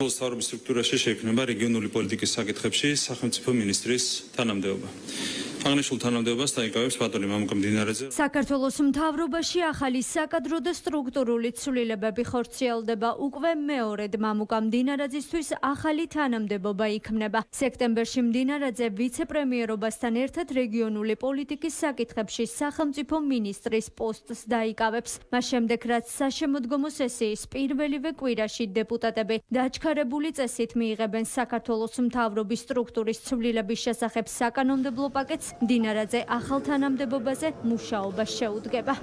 საქართველოს მთავრობის სტრუქტურაში შეიქმნება რეგიონული პოლიტიკის საკითხებში სახელმწიფო მინისტრის თანამდებობა. აღნიშნულ თანამდებობას დაიკავებს ბატონი მამუკა მდინარეძე. საქართველოს მთავრობაში ახალი საკადრო და სტრუქტურული ცვლილებები ხორციელდება. უკვე მეორედ მამუკა მდინარეძისთვის ახალი თანამდებობა იქმნება. სექტემბერში მდინარეძე ვიცე-პრემიერობასთან ერთად რეგიონული პოლიტიკის საკითხებში სახელმწიფო მინისტრის პოსტს დაიკავებს. მას შემდეგ, რაც საშემოდგომო სესიის პირველივე კვირაში დეპუტატები დაჩქარებული წესით მიიღებენ საქართველოს მთავრობის სტრუქტურის ცვლილების შესახებ საკანონმდებლო პაკეტს, მდინარეძე ახალ თანამდებობაზე მუშაობას შეუდგება.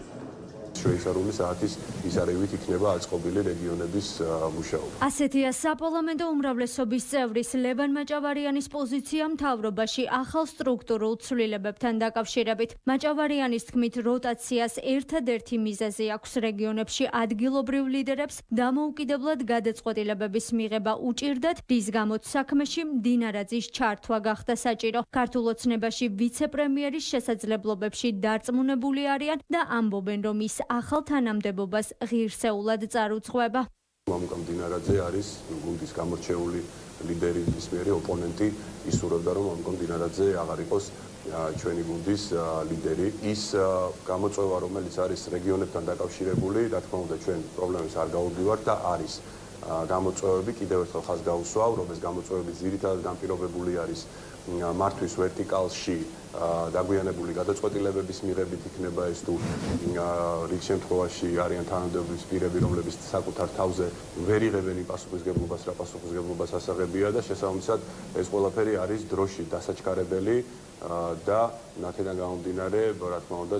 შეისარული საათის ისარევით იქნება აწყობილი რეგიონების მუშაობა. ასეთია საპარლამენტო უმრავლესობის წევრის ლევან მაჭავარიანის პოზიცია მთავრობაში ახალ სტრუქტურულ ცვლილებებთან დაკავშირებით. მაჭავარიანის თქმით, როტაციას ერთადერთი მიზეზი აქვს რეგიონებში ადგილობრივ ლიდერებს დამოუკიდებლად გადაწყვეტილებების მიღება უჭირდათ, რის გამოც საქმეში მდინარეძის ჩართვა გახდა საჭირო. ქართულ ოცნებაში ვიცე-პრემიერის შესაძლებლობებში დარწმუნებული არიან და ამბობენ, რომ ის ახალ თანამდებობას ღირსეულად წარუძღვება. მამუკა მდინარეძე არის გუნდის გამორჩეული ლიდერი, ნებისმიერი ოპონენტი ისურვებდა, რომ მამუკა მდინარეძე აღარ იყოს ჩვენი გუნდის ლიდერი. ის გამოწვევა, რომელიც არის რეგიონებთან დაკავშირებული, რა თქმა უნდა, ჩვენ პრობლემებს არ გაუგივართ და არის გამოწვევები, კიდევ ერთხელ ხაზს გაუსვავ, რომ ეს გამოწვევები ძირითადად განპირობებული არის მართვის ვერტიკალში დაგვიანებული გადაწყვეტილებების მიღებით იქნება ეს თუ რიგ შემთხვევაში არიან თანამდებობის პირები, რომლებიც საკუთარ თავზე ვერ იღებენ იმ პასუხისგებლობას, რა პასუხისგებლობას ასაღებია და შესაბამისად ეს ყველაფერი არის დროში დასაჩქარებელი და ნათიდან გამომდინარე, რა თქმა უნდა,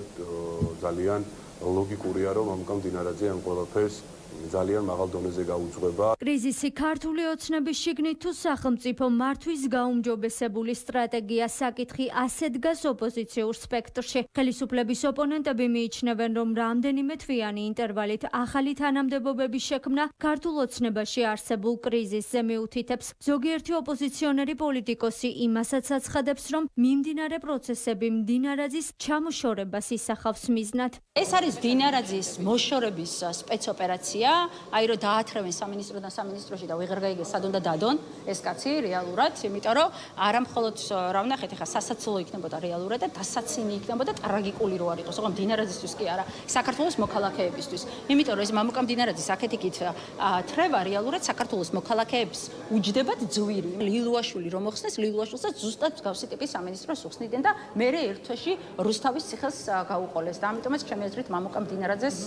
ძალიან ლოგიკურია, რომ მამუკა მდინარეძე ამ ყველაფერს ძალიან მაღალ დონეზე გაუძღვება. კრიზისი ქართული ოცნების შიგნით თუ სახელმწიფო მართვის გაუმჯობესებული სტრატეგია საკითხი ასე დგას ოპოზიციურ სპექტრში. ხელისუფლების ოპონენტები მიიჩნევენ, რომ რამდენიმე თვიანი ინტერვალით ახალი თანამდებობების შექმნა ქართულ ოცნებაში არსებულ კრიზისზე მიუთითებს. ზოგიერთი ოპოზიციონერი პოლიტიკოსი იმასაც აცხადებს, რომ მიმდინარე პროცესები მდინარეძის ჩამოშორებას ისახავს მიზნად. ეს არის მდინარეძის მოშორების სპეცოპერაცია. აი რომ დაათრევენ სამინისტროდან სამინისტროში და ვეღარ გაიგეს სად უნდა დადონ ეს კაცი რეალურად, იმიტომ რომ არა მხოლოდ რა ვნახეთ, ეხა სასაცილო იქნებოდა რეალურად და დასაცინი იქნებოდა ტრაგიკული რო არ იყოს, ოღონდ მდინარეძისთვის კი არა, საქართველოს მოქალაქეებისთვის. იმიტომ რომ ეს მამუკა მდინარეძის აქეთ-იქით თრევა რეალურად საქართველოს მოქალაქეებს უჯდებათ ძვირი. ლილუაშვილი რომ მოხსნეს, ლილუაშვილსაც ზუსტად მსგავსი ტიპის სამინისტროს უხსნიდნენ და მერე ერთ თვეში რუსთავის ციხეს გაუყოლეს და ამიტომაც ჩემი აზრით მამუკა მდინარეძეს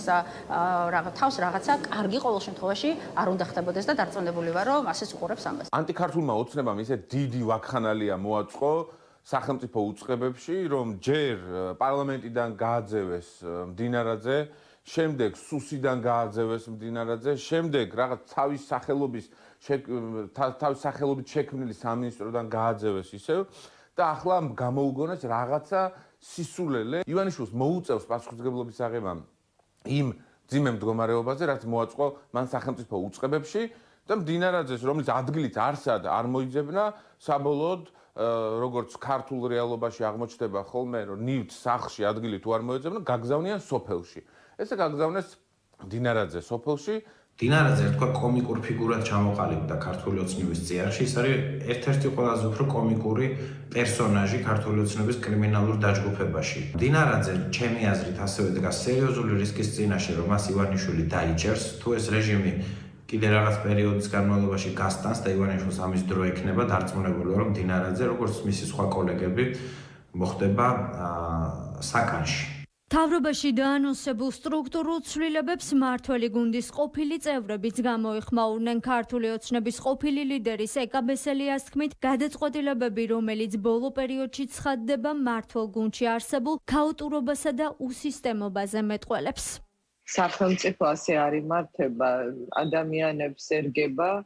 თავს რაღაცა კარგი ყოველ შემთხვევაში არ უნდა ხდებოდეს და დარწმუნებული ვარ, რომ ასეც უყურებს ამას. ანტიქართულმა ოცნებამ ისე დიდი ვაქხანალია მოაწყო სახელმწიფო უწყებებში, რომ ჯერ პარლამენტიდან გააძევეს მდინარეძე, შემდეგ სუსიდან გააძევეს მდინარეძე, შემდეგ რაღაც თავის სახელობით შექმნილი სამინისტროდან გააძევეს ისევ და ახლა გამოუგონეს რაღაცა სისულელე. ივანიშვილს მოუწევს პასუხისმგებლობის აღებამ იმ ძიმე მდგომარეობაზე, რაც მოაწყო მან სახელმწიფო უწყებებში და მდინარეძეს, რომელიც ადგილით არსად არ მოიძებნა, საბოლოოდ როგორც ქართულ რეალობაში აღმოჩნდება ხოლმე, რომ ნივთს სახლში ადგილი თუ არ მოეძებნა, გაგზავნიან სოფელში. ესე გაგზავნეს მდინარეძე სოფელში. მდინარეძე თქვა კომიკურ ფიგურად ჩამოყალიბდა ქართული ოცნების წიაღში. ის არის ერთ-ერთი ყველაზე უფრო კომიკური პერსონაჟი ქართული ოცნების კრიმინალურ დაჯგუფებაში. მდინარეძე, ჩემი აზრით, ასევე დგას სერიოზული რისკის წინაშე, რომ მას ივანიშვილი დაიჭერს, თუ ეს რეჟიმი კიდე რაღაც პერიოდის განმავლობაში გასტანს და ივანიშვილს ამის დრო ექნება, დარწმუნებული ვარ, რომ მდინარეძე, როგორც მისი სხვა კოლეგები, მოხდება საკანში. მთავრობაში დაანონსებულ სტრუქტურულ ცვლილებებს მმართველი გუნდის ყოფილი წევრებიც გამოიხმაურნენ. ქართული ოცნების ყოფილი ლიდერის ეკა ბესელიას თქმით, გადაწყვეტილებები, რომელიც ბოლო პერიოდში ცხადდება მმართველ გუნდში არსებულ ქაოტურობასა და უსისტემობაზე მეტყველებს. სახელმწიფო ასე არ იმართება, ადამიანებს ერგება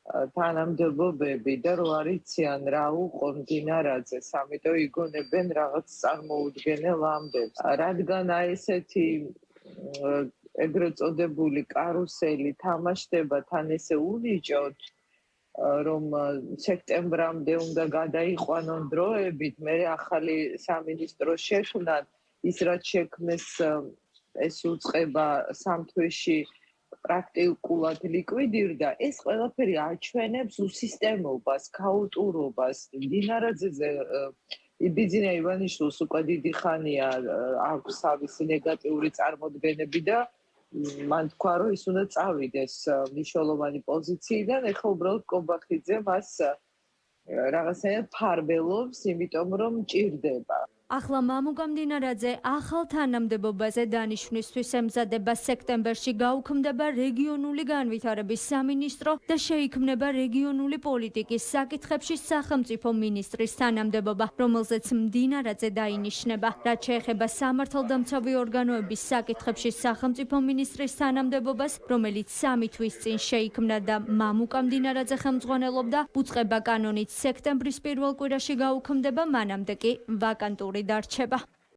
თანამდებობები და რო არ იციან რა უყო მდინარეძეს, ამიტომ იგონებენ რაღაც წარმოუდგენელ ამბებს. რადგან აი ესეთი ეგრეთ წოდებული კარუსელი თამაშდება თან ესე უნიჭოთ, რომ სექტემბრამდე უნდა გადაიყვანონ დროებით, მე ახალი სამინისტრო შექმნან, ის რაც შექმნეს ეს უწყება 3 თვეში პრაქტიკულად ლიკვიდირდა, ეს ყველაფერი აჩვენებს უსისტემობას, ქაოტურობას. დინარაძეზე იბიძინა ივანიშვილს უკვე დიდი ხანია აქვს თავისი ნეგატიური წარმოდგენები და მან თქვა, რომ ის უნდა წავიდეს მნიშვნელოვანი პოზიციიდან, ეხლა უბრალოდ კობახიძე მას რაღაცნაირად ფარბელობს, იმიტომ რომ მჭირდება. ახლა მამუკა მდინარაძე ახალ თანამდებობაზე დანიშვნისთვის ემზადება სექტემბერში გაუქმდება რეგიონული განვითარების სამინისტრო და შეიქმნება რეგიონული პოლიტიკის საკითხებში სახელმწიფო მინისტრის თანამდებობა, რომელზეც მდინარაძე დაინიშნება. რაც შეეხება სამართალდამცავი ორგანოების საკითხებში სახელმწიფო მინისტრის თანამდებობას, რომელიც 3 თვის წინ შეიქმნა და მამუკა მდინარაძე ხელმძღვანელობდა, უწყება კანონით სექტემბრის პირველ კვირაში გაუქმდება, მანამდე კი ვაკანტური დარჩება.